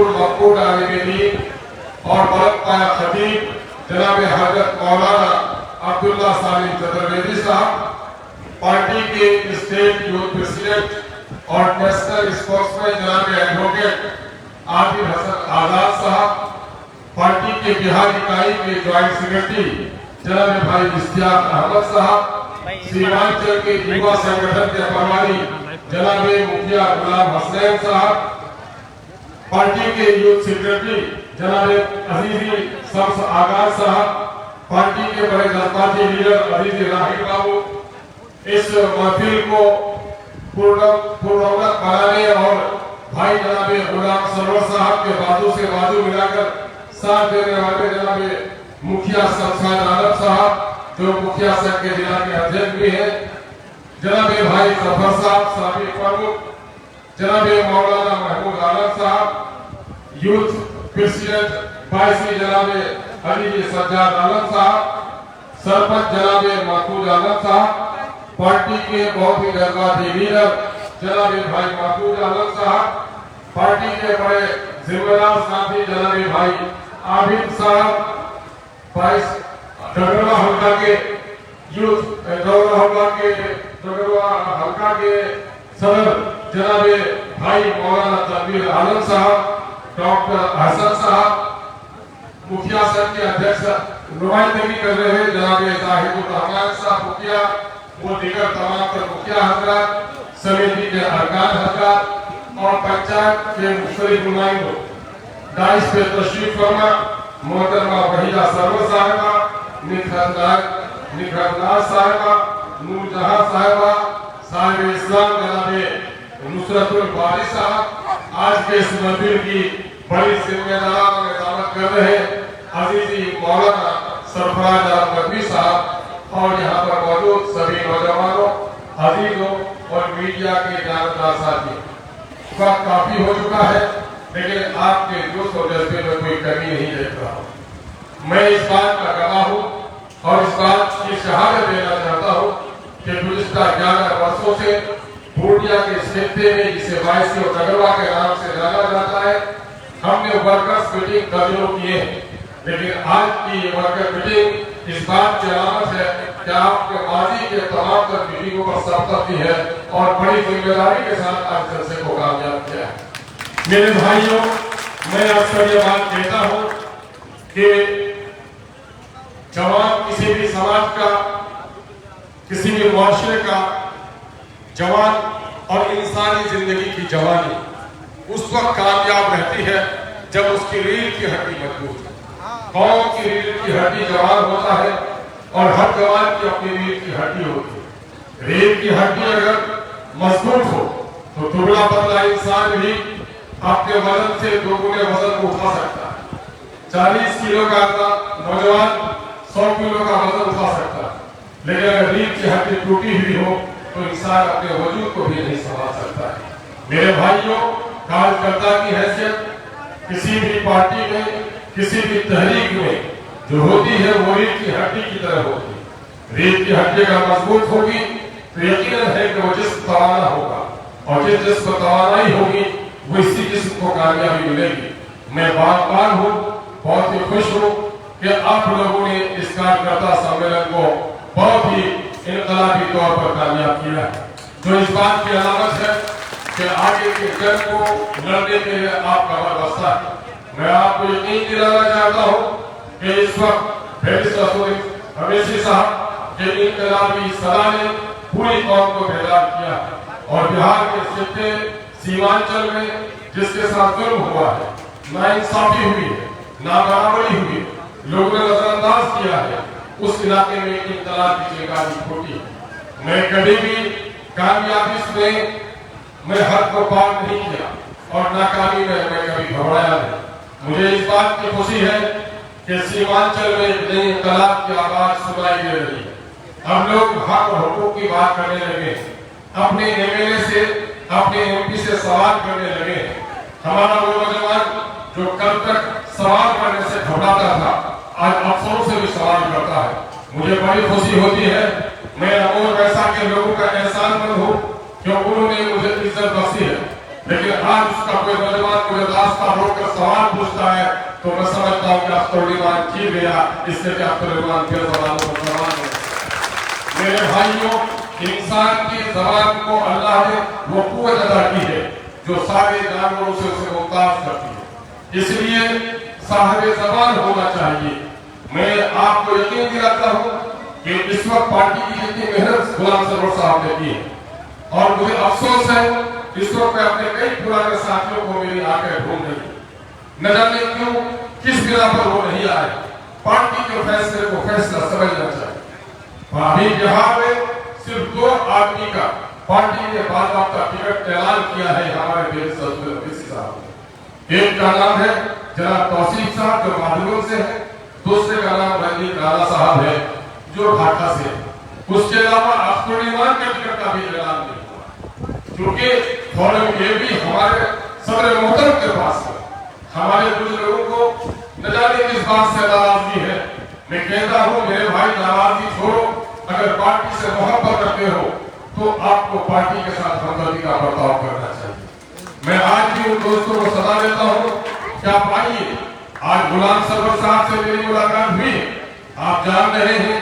मशहूर मकबूल आलिम दीन और बलद पाया खतीब जनाब हजरत मौलाना अब्दुल्ला सालिम चतुर्वेदी साहब, पार्टी के स्टेट यूथ प्रेसिडेंट और नेशनल स्पोर्ट्समैन जनाब एडवोकेट आबिद हसन आजाद साहब, पार्टी के बिहार इकाई के ज्वाइंट सेक्रेटरी जनाब भाई इश्तियाक अहमद साहब, सीमांचल के युवा संगठन के प्रभारी जनाब मुखिया गुलाम हसनैन साहब, पार्टी के यूथ सेक्रेटरी जनाब अजीजी शम्स आगाज साहब, पार्टी के बड़े जज्बाती लीडर अजीजी राहिल बाबू, इस महफिल को पूर्णरौनक बनाने और भाई जनाब गुलाम सरवर साहब के बाजू से बाजू मिलाकर साथ देने वाले जनाब मुखिया शमशाद आलम साहब जो मुखिया संघ के जिला के अध्यक्ष भी हैं, जनाब भाई जफर साहब साबिक प्रमुख, जनाब मौलाना महमूद आलम साहब, यूथ प्रेसिडेंट बाईसी जनाब अली सज्जाद आलम साहब, सरपंच जनाब महफूज आलम साहब, पार्टी के बहुत ही जज्बाती लीडर जनाब भाई महफूज आलम साहब, पार्टी के बड़े जिम्मेदार साथी जनाब भाई आबिद साहब, बाईस डगरवा हल्का के यूथ डगरवा हल्का के सदर जनाब भाई मौलाना तनवीर आलम साहब, डॉक्टर हसन साहब, मुखिया संघ के अध्यक्ष नुमाइंदगी कर रहे हैं जनाब जाहिदुर रहमान साहब मुखिया, वो दीगर तमाम मुखिया हजरात, समिति के अरकान हजरात और पंचायत के मुख्तलिफ नुमाइंदों, डाइस पे तशरीफ फरमा मोहतरमा वहीदा सरवर साहिबा, निखरनाज साहिबा, नूरजहां साहिबा, साहिब इस्लाम जनाब नुसरतुल बारी साहब, आज के इस महफिल की बड़ी जिम्मेदार में दावत कर रहे अजीजी मौलाना सरफराज नकवी साहब और यहाँ पर मौजूद सभी नौजवानों, अजीजों और मीडिया के जानकार साथी। वक्त काफी हो चुका है लेकिन आपके जोश और जज्बे में कोई कमी नहीं देख रहा हूँ। मैं इस बात का गवाह हूँ और इस बात की शहादत देना चाहता हूँ कि गुज़िश्ता 11 वर्षों से पूर्णिया के क्षेत्र में जिसे बाईसी और नगरवा के नाम से जाना जाता है, हमने वर्कर्स मीटिंग दर्जनों किए हैं, लेकिन आज की वर्कर मीटिंग इस बात की अलामत है कि आपके माजी के तमाम तर मीटिंगों पर सबकत दी है और बड़ी जिम्मेदारी के साथ आज जलसे को कामयाब किया है। मेरे भाइयों, मैं अक्सर ये बात कहता हूँ कि जवान किसी भी समाज का, किसी भी मुआशरे का जवान और इंसानी जिंदगी की जवानी उस वक्त कामयाब रहती है जब उसकी रीढ़ की हड्डी मजबूत है। कौन की रीढ़ की हड्डी जवान होता है और हर जवान की अपनी रीढ़ की हड्डी होती है। रीढ़ की हड्डी अगर मजबूत हो तो दुबला पतला इंसान भी अपने वजन से दोगुने वजन को उठा सकता है। 40 किलो का नौजवान 100 किलो का वजन उठा सकता है, लेकिन अगर रीढ़ की हड्डी टूटी हुई हो तो इंसान अपने वजूद को भी नहीं संभाल सकता है। मेरे भाइयों, कार्यकर्ता की हैसियत किसी भी पार्टी में, किसी भी तहरीक में जो होती है वो रीढ़ की हड्डी की तरह होती है। रीढ़ की हड्डी अगर मजबूत होगी तो यकीनन है कि वो जिस्म तवाना होगा और जिस जिस्म तवानाई होगी वो इसी जिस्म को कामयाबी मिलेगी। मैं बार हूँ, बहुत ही खुश हूँ कि आप लोगों ने इस कार्यकर्ता सम्मेलन को बहुत ही इनकलाबी तौर पर कामयाब किया है, जो इस बात की अलामत है कि आगे के जंग को लड़ने के लिए आपका बस्ता है। मैं आपको यकीन दिलाना चाहता हूँ कि इस वक्त हमेशी साहब के इनकलाबी सदा ने पूरी कौम को बेदार किया और बिहार के सिक्के सीमांचल में जिसके साथ जुल्म हुआ है, नाइंसाफी हुई है, नाबराबरी हुई है, लोगों ने नजरअंदाज किया है, उस इलाके में इनकलाब की चिंगारी फूटी है। मैं कभी भी कामयाबी में मैं हद को पार नहीं किया और नाकामी में मैं कभी घबराया नहीं। मुझे इस बात की खुशी है कि सीमांचल में एक नई इनकलाब की आवाज सुनाई दे रही है। हम लोग हक और हुकूक की बात करने लगे, अपने एमएलए से, अपने एमपी से सवाल करने लगे। हमारा वो नौजवान जो कल तक सवाल करने से घबराता था आज अफसरों से भी सवाल करता है। मुझे बड़ी खुशी होती है। मैं अमोर वैसा के लोगों का एहसानमंद हूँ क्योंकि उन्होंने मुझे इज्जत बख्शी है, लेकिन आज उसका कोई नौजवान मुझे रास्ता रोक कर सवाल पूछता है तो मैं समझता हूँ कि अख्तरुल-ईमान जीत गया, इससे कि अख्तरुल-ईमान फिर ज़बानों पर ज़बान है। मेरे भाइयों, इंसान की ज़बान को अल्लाह ने वो क़ुव्वत अता की है जो सारे जानवरों से उसे मुमताज़ करती है, इसलिए साहिब ज़बान होना चाहिए। मैं आपको यकीन दिलाता हूँ कि इस वक्त पार्टी की जितनी मेहनत गुलाम सरवर साहब ने की है, और मुझे अफसोस है इस वक्त मैं अपने कई पुराने साथियों को मेरी आंखें ढूंढ रही, न जाने क्यों, किस बिना पर वो नहीं आए। पार्टी के फैसले को फैसला समझना चाहिए। अभी बिहार में सिर्फ 2 आदमी का पार्टी ने बाकायदा टिकट ऐलान किया है हमारे देश साहब ने। एक का नाम है जनाब तौसीफ साहब जो माधुगुल से है, दूसरे का नाम रंजीत राणा साहब है जो ढाका से है। उसके अलावा अख्तरुल-ईमान के टिकट का भी ऐलान नहीं हुआ, क्योंकि फौरन ये भी हमारे सदर मोहतरम के पास है। हमारे कुछ लोगों को न जाने किस बात से नाराजगी है। मैं कहता हूँ मेरे भाई, नाराजगी छोड़ो, अगर पार्टी से मोहब्बत रखते हो तो आपको पार्टी के साथ हमदर्दी का बर्ताव करना चाहिए। मैं आज भी उन दोस्तों को सलाह देता हूँ कि आप आइए। आज गुलाम सरवर साहब से मेरी मुलाकात हुई, आप जान रहे हैं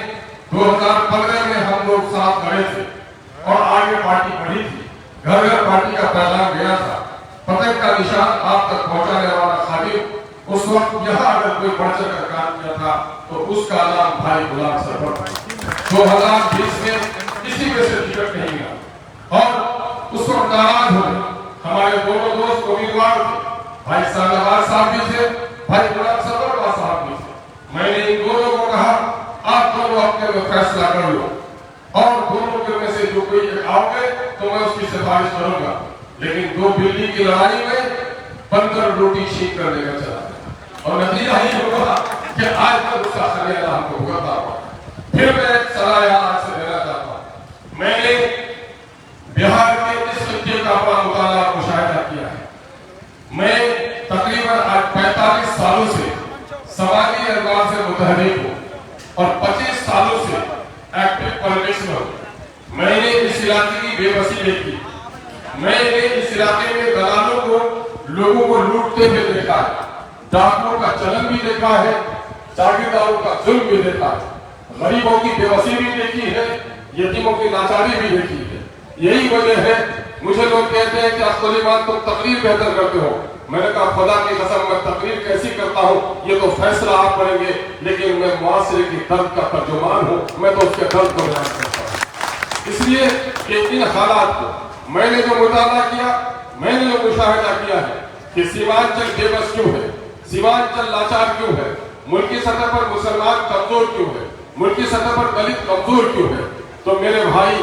2015 में हम लोग साथ खड़े थे और आगे पार्टी बढ़ी थी, घर घर पार्टी का पैगाम गया था, पतंग का निशान आप तक पहुंचाने वाला खादिम उस वक्त यहाँ अगर कोई बढ़ चढ़ कर काम किया था तो उसका नाम भाई गुलाम सरवर था। 2020 में किसी में से टिकट नहीं मिला और उस वक्त नाराज हो गए। हमारे दोनों दोस्त उम्मीदवार थे, भाई साहब साहब भी थे, भाई गुलाम सरवर साहब भी थे। मैंने इन दोनों को कहा आप दोनों अपने में फैसला कर लो और दोनों के में से जो कोई आओगे तो मैं उसकी सिफारिश करूंगा, लेकिन 2 बिल्ली की लड़ाई में बनकर रोटी छीन कर लेकर चला और नतीजा ही होगा कि आज तक उसका खमियाजा हमको भुगतना हुआ। फिर मैं एक सलाह यहाँ से देना चाहता हूँ। मैंने बिहार के इस खित्ते का बड़ा मुताला मुशाहिदा किया है। मैं तकरीबन आज 45 सालों से समाजी एतबार से मुतहरिक हूँ और 25 सालों से एक्टिव पॉलिटिक्स में हूँ। मैंने इस इलाके की बेबसी देखी, मैंने इस इलाके में दलालों को लोगों को लूटते हुए देखा है, डाकुओं का चलन भी देखा है, जागीरदारों का जुल्म भी देखा है, गरीबों की बेबसी भी देखी है, यतीमों की लाचारी भी देखी है। यही वजह है मुझे लोग कहते हैं कि अख्तरुल-ईमान तुम तकरीर बेहतर करते हो। मैंने कहा खुदा की कसम मैं तकरीर कैसी करता हूँ ये तो फैसला आप करेंगे, लेकिन मैं मुआशरे की दर्द का तर्जुमान हूँ, मैं तो उसके दर्द को बयान करता हूँ। इसलिए कि इन हालात को मैंने जो मुताला किया, मैंने जो मुशाहिदा किया है कि सीमांचल बेबस क्यों है, सीमांचल लाचार क्यों है, मुल्की सतह पर मुसलमान कमजोर क्यों है, मुल्की सतह पर दलित कमजोर क्यों है, तो मेरे भाई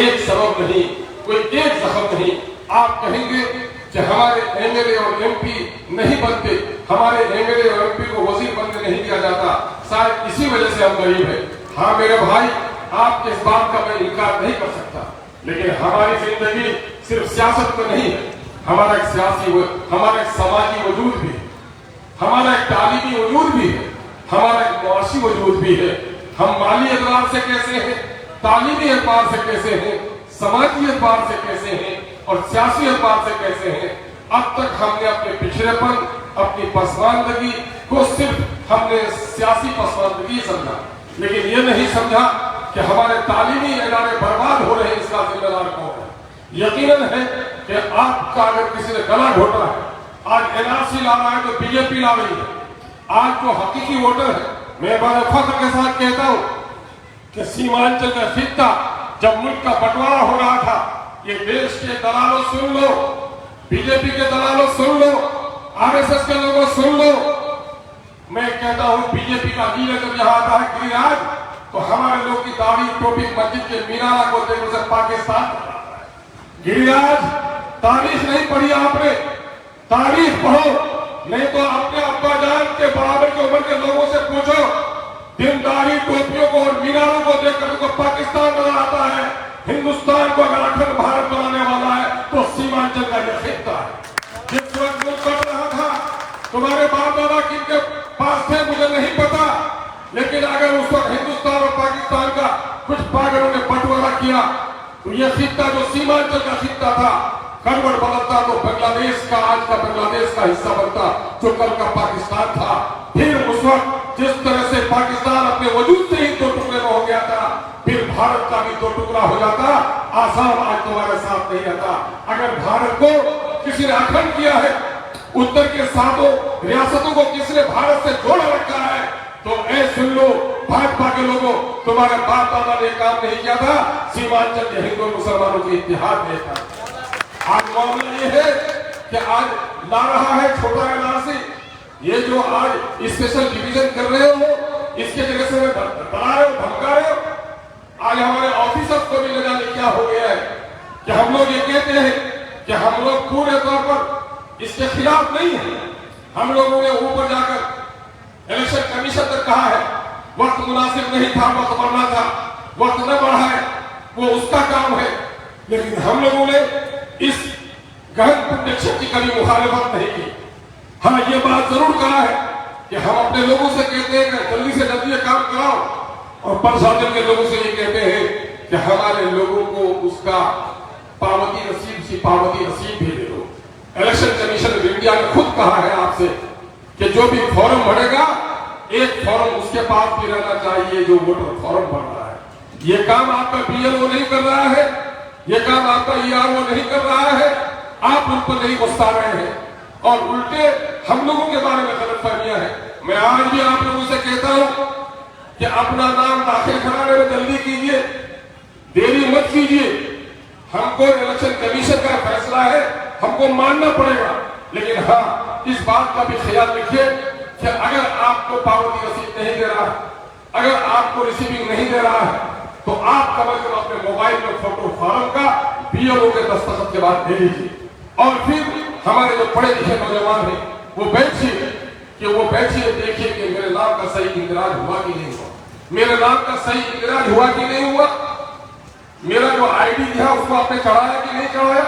एक सबब नहीं, कोई एक जख्म नहीं। आप कहेंगे कि हमारे एमएलए और एमपी नहीं बनते, हमारे एमएलए और एमपी को वजीर बनने नहीं दिया जाता, शायद इसी वजह से हम गरीब हैं। हाँ मेरे भाई, आपके इस बात का मैं इनकार नहीं कर सकता, लेकिन हमारी जिंदगी सिर्फ सियासत में नहीं है, हमारा एक सियासी, हमारा एक समाजी वजूद भी है, हमारा एक तालीमी वजूद भी है, हमारा एक मुआशी वजूद भी है। हम माली एतबार से कैसे हैं, तालीमी एतबार से कैसे हैं, समाजी एतबार से कैसे हैं और सियासी एतबार से कैसे हैं। अब तक हमने अपने पिछड़ेपन, अपनी पसमानदगी को सिर्फ हमने सियासी पसमानदगी समझा, लेकिन ये नहीं समझा कि हमारे तालीमी इदारे बर्बाद हो रहे हैं, इसका जिम्मेदार कौन है। यकीनन है कि आपका अगर किसी ने गला घोटा है, आज एनआरसी ला रहा है तो बीजेपी ला रही है, आज जो हकीकी वोटर है, मैं बड़े फख्र के साथ कहता हूं कि सीमांचल का खित्ता जब मुल्क का बंटवारा हो रहा था, ये देश के दलालों सुन लो, बीजेपी के दलालों सुन लो, आरएसएस के लोगों सुन लो। मैं कहता हूं बीजेपी का लीडर जब यहाँ आता है गिरिराज, तो हमारे लोग की दाढ़ी टोपी मस्जिद के मीनारा को देख उसे पाकिस्तान। गिरिराज तारीख नहीं पढ़ी आपने, तारीख पढ़ो, नहीं तो अपने अब्बा जान के बराबर की उम्र के लोगों से पूछो, दिनदारी टोपियों को और मीनारों को देखकर उनको पाकिस्तान नजर आता है। हिंदुस्तान को अगर अखंड भारत बनाने वाला है तो सीमांचल का यह खित्ता है। जिस वक्त मुल्क बढ़ रहा था, तुम्हारे बाप दादा किनके पास थे मुझे नहीं पता, लेकिन अगर उस वक्त हिंदुस्तान और पाकिस्तान का कुछ पागलों ने बंटवारा किया तो यह खित्ता जो सीमांचल का खित्ता था, करवट बदलता तो बांग्लादेश का, आज का बांग्लादेश का हिस्सा बनता, जो कल का पाकिस्तान था। फिर उस वक्त जिस तरह से पाकिस्तान अपने वजूद से ही दो टुकड़े में हो गया था, फिर भारत का भी दो टुकड़ा हो जाता। आसाम आज तुम्हारे साथ नहीं रहता। अगर भारत को किसी ने अखंड किया है, उत्तर के सातों रियासतों को किसने भारत से जोड़ रखा है, तो ऐ सुन लो भाजपा के लोगों, तुम्हारे बाप दादा ने काम नहीं किया था, सीमांचल के हिंदू मुसलमानों के इतिहास में था। आज मामला ये है कि आज ला रहा है छोटा एनआरसी, ये जो आज स्पेशल डिवीजन कर रहे हो, इसके जगह से डरा रहे हो, धमका रहे हो। आज हमारे ऑफिसर्स को भी न जाने क्या हो गया है कि हम लोग ये कहते हैं कि हम लोग पूरे तौर पर इसके खिलाफ नहीं है। हम लोगों ने ऊपर जाकर इलेक्शन कमीशन तक कहा है, वक्त मुनासिब नहीं था, वक्त बढ़ना था, वक्त न बढ़ा है, वो उसका काम है। लेकिन हम लोगों ने इस गहन पुण्य क्षेत्र की कभी मुखालिफत नहीं की। हाँ, ये बात जरूर कहा है कि हम अपने लोगों से कहते हैं कि जल्दी से जल्दी ये काम कराओ, और प्रशासन के लोगों से ये कहते हैं कि हमारे लोगों को उसका पावती रसीद भी दे दो। इलेक्शन कमीशन ऑफ इंडिया ने खुद कहा है आपसे कि जो भी फॉर्म भरेगा, एक फॉर्म उसके पास भी रहना चाहिए जो वोटर फॉर्म भर रहा है। ये काम आपका बीएलओ नहीं कर रहा है, ये काम आपका ईआरओ नहीं कर रहा है, आप उन पर नहीं गुस्सा रहे हैं, और उल्टे हम लोगों के बारे में गलतफहमियां हैं। मैं आज भी आप लोगों से कहता हूं कि अपना नाम दाखिल कराने में जल्दी कीजिए, देरी मत कीजिए। हमको इलेक्शन कमीशन का फैसला है, हमको मानना पड़ेगा। लेकिन हाँ, इस बात का भी ख्याल रखिए कि अगर आपको पावती रसीद नहीं दे रहा है, अगर आपको रिसीविंग नहीं दे रहा है, तो आप कम से कम अपने मोबाइल में फोटो फॉर्म का बीएलओ के दस्तखत के बाद दे लीजिए। और फिर हमारे जो पढ़े लिखे नौजवान हैं, वो बैठिए देखिए कि मेरे नाम का सही इंदिराज हुआ कि नहीं हुआ, मेरे नाम का सही इंदिराज हुआ कि नहीं हुआ, मेरा जो आईडी था उसको आपने चढ़ाया कि नहीं चढ़ाया,